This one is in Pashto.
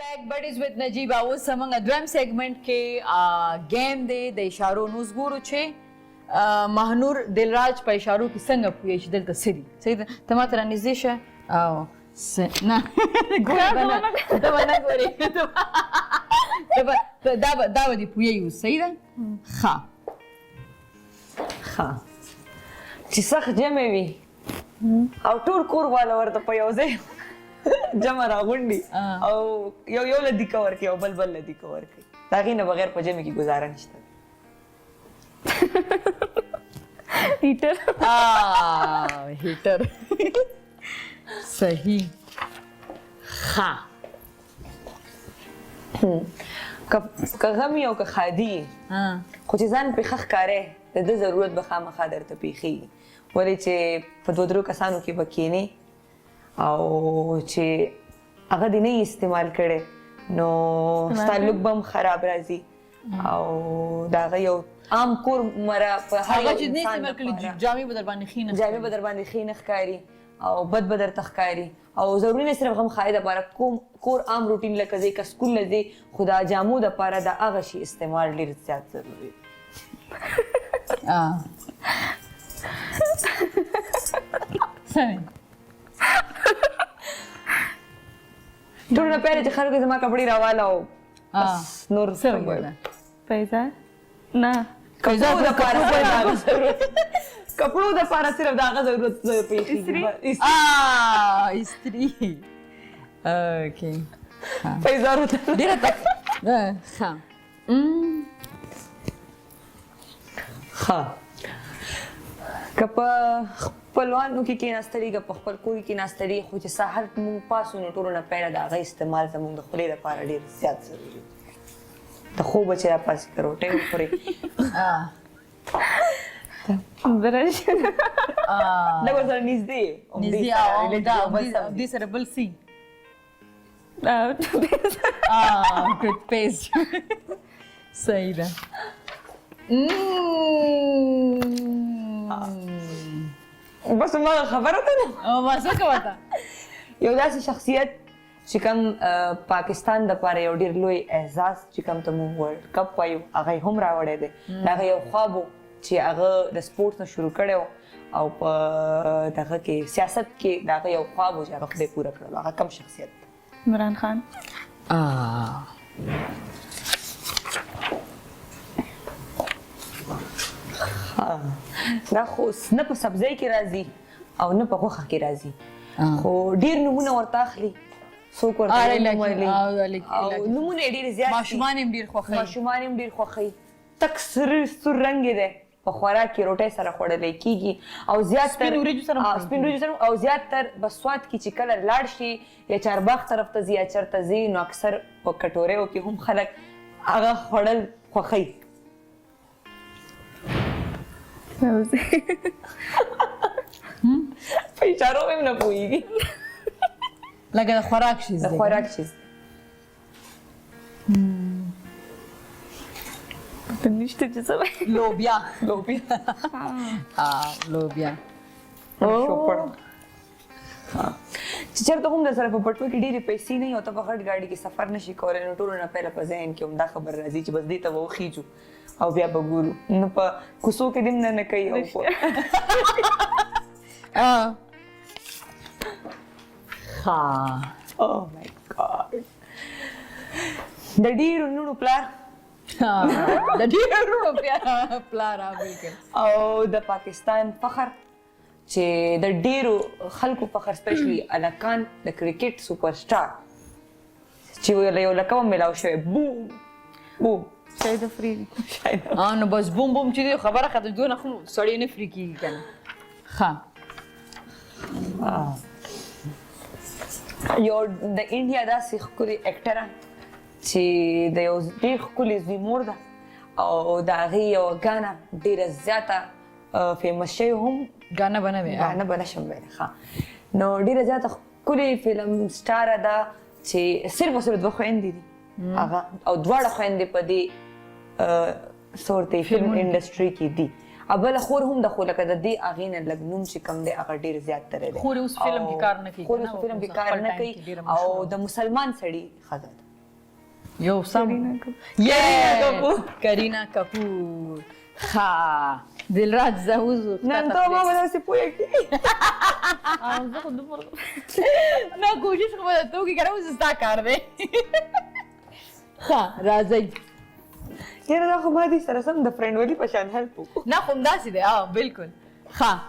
back buddies with Najib. اوس موږ دویم سیګمنټ کې گیم دی د اشارو نوز ګورو چې مهنور دلراج په اشارو کې څنګه پوهیږي چې دلته څه دي. صحیح ده؟ ته ماته رانږدې شه او نه ګورې به نه ته به نه ګورې دا به دې پوهیږي اوس. صحیح ده؟ ښه چې سخت جمع وي او ټول کور والا ورته په یو ځای جمع راغونډي او یو له دیکه ورکوي او بل له دیکه ورکوي. د هغې نه بغیر په جمع کې ګزاره نشته. هیټر صحیح. ښه که غم او که خادي خو چې ځان پرې ښه ښکاری د ده ضرورت به خامخا درته پېښېږي. ولې چې په دوه درو کسانو کې به کښېنې او چې هغه دې نه یې استعمال کړی نو ستا لوک به هم خراب راځي او د هغه یو عام کور مره په هر یو انسان لپاره جامې به در باندې ښې نه ښکاري او بد به درته ښکاري او ضروري نه صرف غم خاري دپاره کور عام روټین لکه ځې که سکول نه ځې خو د جامو دپاره د هغه شي استعمال ډېر زیات ضروري دی. ټولو نه پیل چې خلکو زما کپړې راواله او نور پیسه نه کپړو دپاره صرف د هغه ضرورت پېښېږي. استري اوکې پیسه ډېره ښه که په خپلوانو کې کېناستلي که په خپل کور کې کېناستلي خو چې سهار مونږ پاسو نو ټولو نه پیله د هغه استعمال زموږ د خولې لپاره ډېر زیات ضروري دی. د خوبه چې راپاسې که روټۍ وخورې برش لږ ورسره نږدې دې سره بل سی ټوتپیسټ. صحیح ده. بس هماغه خبره ده نو بس وکړه ته یو داسې شخصیت چې کوم پاکستان دپاره یو ډېر لوی اعزاز چې کوم ته مونږ ورلډ کپ وایو هغه یې هم راوړی دی. د هغه یو خواب و چې هغه د سپورټس نه شروع کړی و او په دغه کې سیاست کې د هغه یو خواب و چې هغه خدای پوره کړی. هغه کوم شخصیت دی؟ عمران خان. دا خو نه په سبزۍ کې راځي او نه په غوښه کې راځي خو ډېر نومونه ورته اخلي. څوک ورته نوم ویلي او نومونه یې ډېر زیات دي. ماشومان یې هم ډېر خوښوي. تک سور رنګ یې دی. په خوراک کې روټۍ سره خوړلی کېږي او زیاتر سپین وریجو سره او زیاتر به سوات کې چې کله لاړ شي یا چارباغ طرف ته ځي یا چېرته ځي نو اکثر په کټوریو کې هم خلک هغه خوړل خوښوي. په اشارو هم نه پوهېږي. لکه د خوراک شیز دی. نشته چې څه وایي. لوبیا شوپړ. چې چېرته هم در سره په پټو کې ډېرې پیسې نه وي او ته په غټ ګاډي کې سفر نشي کولی نو ټولو نه پیله په ذهن کې هم دا خبر راځي چې بس دې ته به وخیجو او بیا به ګورو. نو په کوڅو کې دې نه کوي او Oh my God. د ډېرو لوڼو پلار او د پاکستان فخر چې د ډېرو خلکو فخر سپیشلی الکان د کرکټ سوپر سټار چې یو لکه به میلاو شوی بوم شاید افریدي نو بس بوم چې دی خبره ختم دونه خو سړی نه فري کېږي که نه. ښه یو د انډیا داسې ښکلې اکټره چې د یو ډېر ښکلې زوی مور ده او د هغې یوه ګانا ډېره زیاته فیمس شوې هم ګانا به نه شم ویلی. ښه نو ډېره زیاته ښکلې فلم سټاره ده چې صرف او صرف دوه خویندې دي هغه او دواړه خویندې په دې څه ورته فلم انډسټري کې دي. بله خور هم ده خو لکه د دې هغې نه لږ نوم چې کوم دی هغه ډېر زیات تری دی. خور یې اوس فلم کې کار نه کوي او د مسلمان سړي ښځه ده یو سم کرینا کپور ها دلراج زهوز نن ته ما به داسې پوهه کې زه خو دومره نه کوشش کوم ته کی کړم زستا کار دی ها راځي یاره دا خو ما دې سره سم د فرینډ ولی په شان هیلپ وکړو نه خو همداسې دی بالکل ها